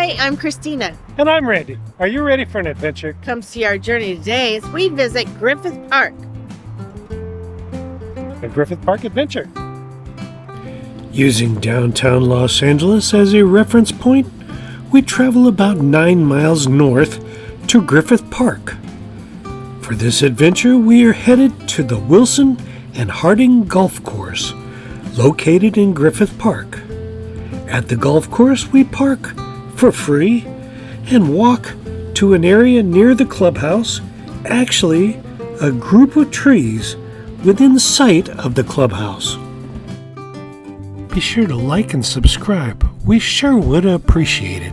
Hi, I'm Christina. And I'm Randy. Are you ready for an adventure? Come see our journey today as we visit Griffith Park. A Griffith Park adventure. Using downtown Los Angeles as a reference point, we travel about 9 miles north to Griffith Park. For this adventure, we are headed to the Wilson and Harding Golf Course, located in Griffith Park. At the golf course, we park for free and walk to an area near the clubhouse, actually a group of trees within sight of the clubhouse. Be sure to like and subscribe. We sure would appreciate it.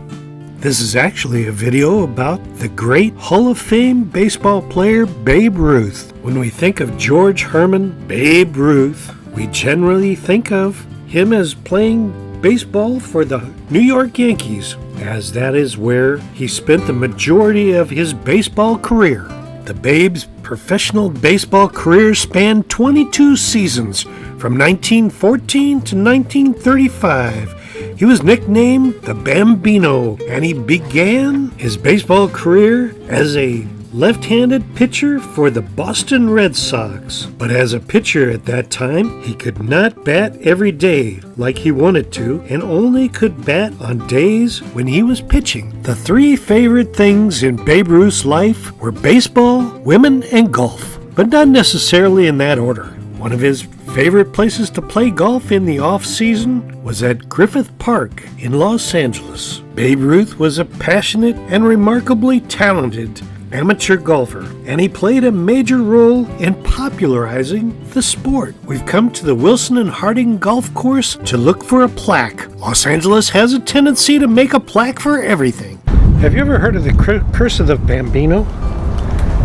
This is actually a video about the great Hall of Fame baseball player Babe Ruth. When we think of George Herman Babe Ruth, we generally think of him as playing baseball for the New York Yankees, as that is where he spent the majority of his baseball career. The Babe's professional baseball career spanned 22 seasons from 1914 to 1935. He was nicknamed the Bambino, and he began his baseball career as a left-handed pitcher for the Boston Red Sox. But as a pitcher at that time, he could not bat every day like he wanted to, and only could bat on days when he was pitching. The 3 favorite things in Babe Ruth's life were baseball, women, and golf, but not necessarily in that order. One of his favorite places to play golf in the off-season was at Griffith Park in Los Angeles. Babe Ruth was a passionate and remarkably talented amateur golfer, and he played a major role in popularizing the sport. We've come to the Wilson and Harding Golf Course to look for a plaque. Los Angeles has a tendency to make a plaque for everything. Have you ever heard of the Curse of the Bambino?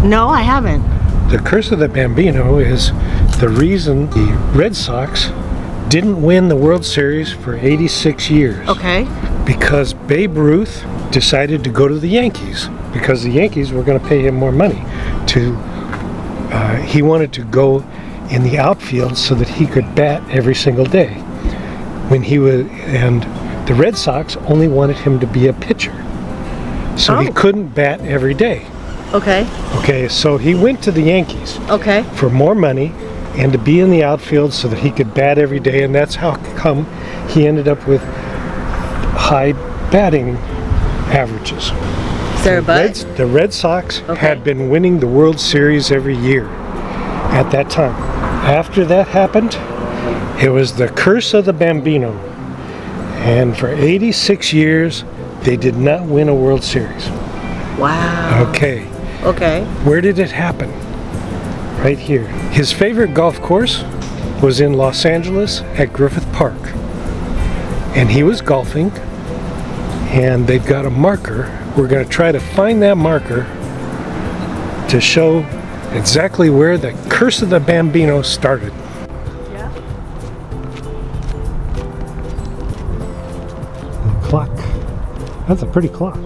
No, I haven't. The Curse of the Bambino is the reason the Red Sox didn't win the World Series for 86 years. Okay. Because Babe Ruth decided to go to the Yankees, because the Yankees were going to pay him more money. He wanted to go in the outfield so that he could bat every single day. And the Red Sox only wanted him to be a pitcher, so he couldn't bat every day. Okay, so he went to the Yankees for more money and to be in the outfield so that he could bat every day, and that's how come he ended up with high batting averages. The Red Sox had been winning the World Series every year at that time. After that happened, it was the Curse of the Bambino, and for 86 years they did not win a World Series. Wow. Okay. Where did it happen? Right here. His favorite golf course was in Los Angeles at Griffith Park, and he was golfing, and they've got a marker. We're going to try to find that marker to show exactly where the Curse of the Bambino started. Yeah. The clock. That's a pretty clock.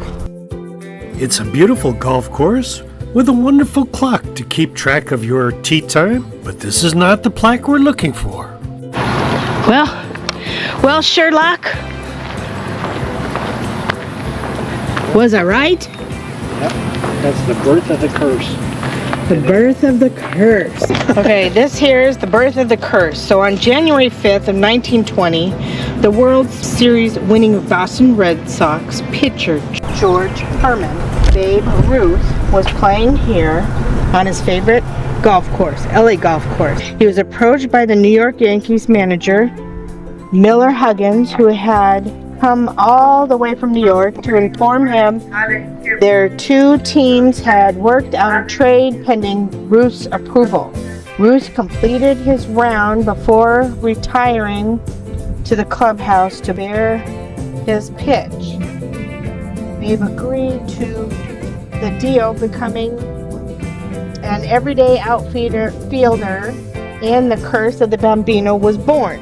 It's a beautiful golf course with a wonderful clock to keep track of your tee time, but this is not the plaque we're looking for. Well, Sherlock. Was I right? Yep, that's the birth of the curse. The birth of the curse. Okay, this here is the birth of the curse. So on January 5th of 1920, the World Series winning Boston Red Sox pitcher George Herman Babe Ruth was playing here on his favorite golf course, LA golf course. He was approached by the New York Yankees manager, Miller Huggins, who had come all the way from New York to inform him their 2 teams had worked out a trade pending Ruth's approval. Ruth completed his round before retiring to the clubhouse to bear his pitch. Babe agreed to the deal, becoming an everyday outfielder, and the Curse of the Bambino was born.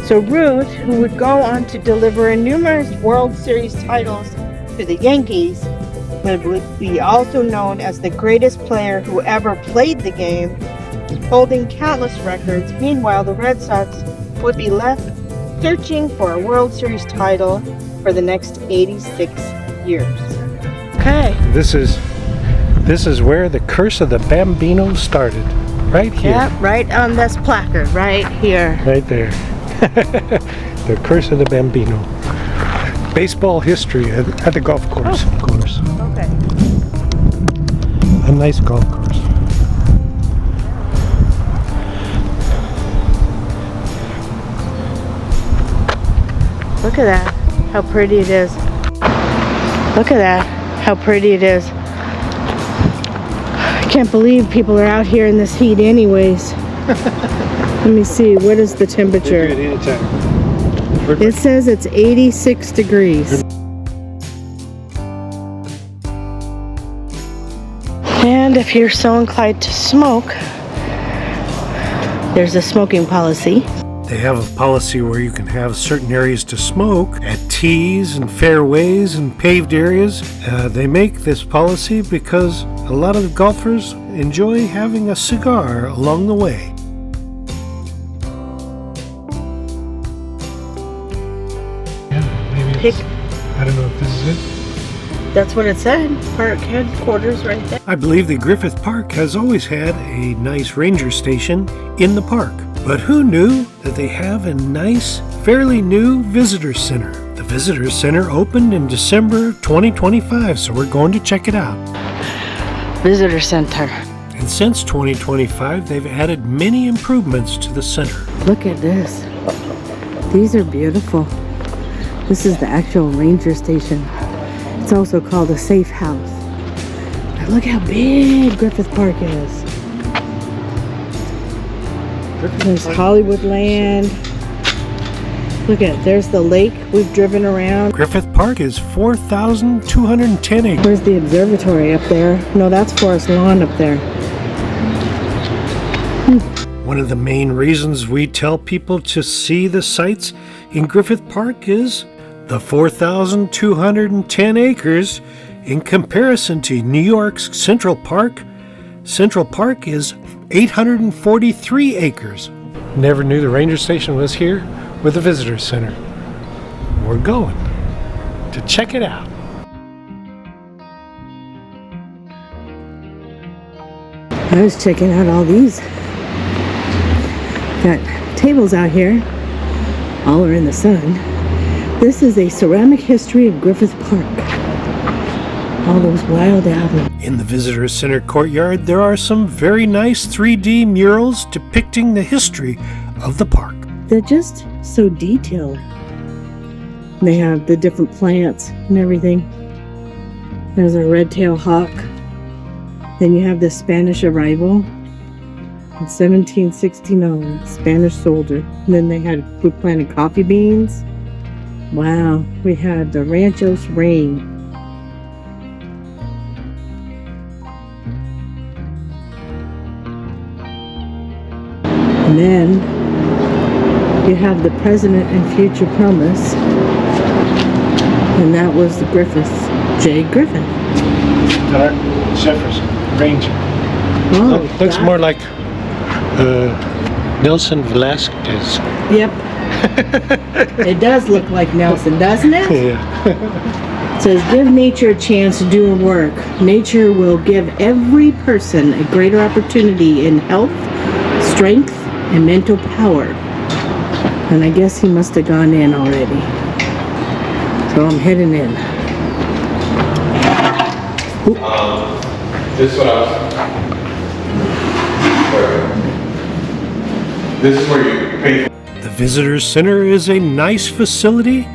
So Ruth, who would go on to deliver numerous World Series titles to the Yankees, would be also known as the greatest player who ever played the game, holding countless records. Meanwhile, the Red Sox would be left searching for a World Series title for the next 86 years. Okay. This is where the curse of the Bambino started. Right here. Yep, right on this placard, right here. Right there. The curse of the Bambino. Baseball history at the golf course, of course. Okay. A nice golf course. Look at that, how pretty it is. Look at that, how pretty it is. I can't believe people are out here in this heat anyways. Let me see, what is the temperature? It says it's 86 degrees. And if you're so inclined to smoke, there's a smoking policy. They have a policy where you can have certain areas to smoke at tees and fairways and paved areas. They make this policy because a lot of golfers enjoy having a cigar along the way. Yeah, maybe I don't know if this is it. That's what it said. Park headquarters right there. I believe that Griffith Park has always had a nice ranger station in the park. But who knew that they have a nice, fairly new visitor center? The visitor center opened in December 2025, so we're going to check it out. Visitor center. And since 2025, they've added many improvements to the center. Look at this. These are beautiful. This is the actual ranger station. It's also called a safe house. And look how big Griffith Park is. There's Hollywood Land. Look at it. There's the lake we've driven around. Griffith Park is 4,210 acres. Where's the observatory up there? No, that's Forest Lawn up there. One of the main reasons we tell people to see the sights in Griffith Park is the 4,210 acres in comparison to New York's Central Park. Central Park is 843 acres. Never knew the ranger station was here with the visitor center. We're going to check it out. I was checking out all these. Got tables out here. All are in the sun. This is a ceramic history of Griffith Park. All those wild avenues. In the visitor center courtyard, there are some very nice 3D murals depicting the history of the park. They're just so detailed. They have the different plants and everything. There's a red-tailed hawk. Then you have the Spanish arrival in 1769, Spanish soldier. And then we planted coffee beans. Wow, we had the Ranchos Rain. And then you have the President and Future Promise. And that was the Griffith, J. Griffith. Jefferson, Ranger. Oh, looks more like Nelson Velasquez. Yep. It does look like Nelson, doesn't it? Yeah. It says, give nature a chance to do her work. Nature will give every person a greater opportunity in health, strength, and mental power. And I guess he must have gone in already. So I'm heading in. This is what I was. This is where you pay. The Visitor Center is a nice facility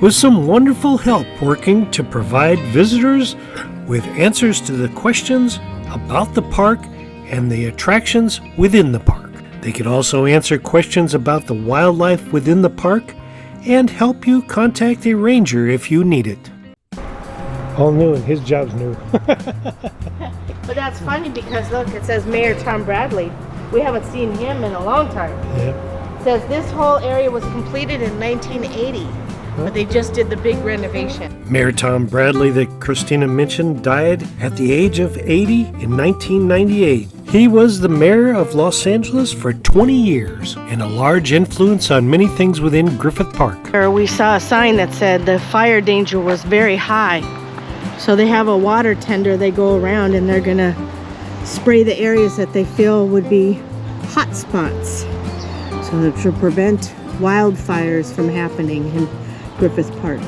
with some wonderful help working to provide visitors with answers to the questions about the park and the attractions within the park. They can also answer questions about the wildlife within the park and help you contact a ranger if you need it. All new and his job's new. But that's funny because look, it says Mayor Tom Bradley. We haven't seen him in a long time. Yep. It says this whole area was completed in 1980, but they just did the big renovation. Mayor Tom Bradley, that Christina mentioned, died at the age of 80 in 1998. He was the mayor of Los Angeles for 20 years and a large influence on many things within Griffith Park. We saw a sign that said the fire danger was very high. So they have a water tender. They go around and they're gonna spray the areas that they feel would be hot spots, so that to prevent wildfires from happening in Griffith Park.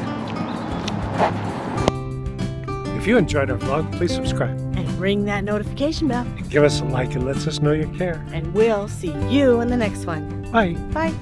If you enjoyed our vlog, please subscribe. And ring that notification bell. And give us a like. It lets us know you care. And we'll see you in the next one. Bye. Bye.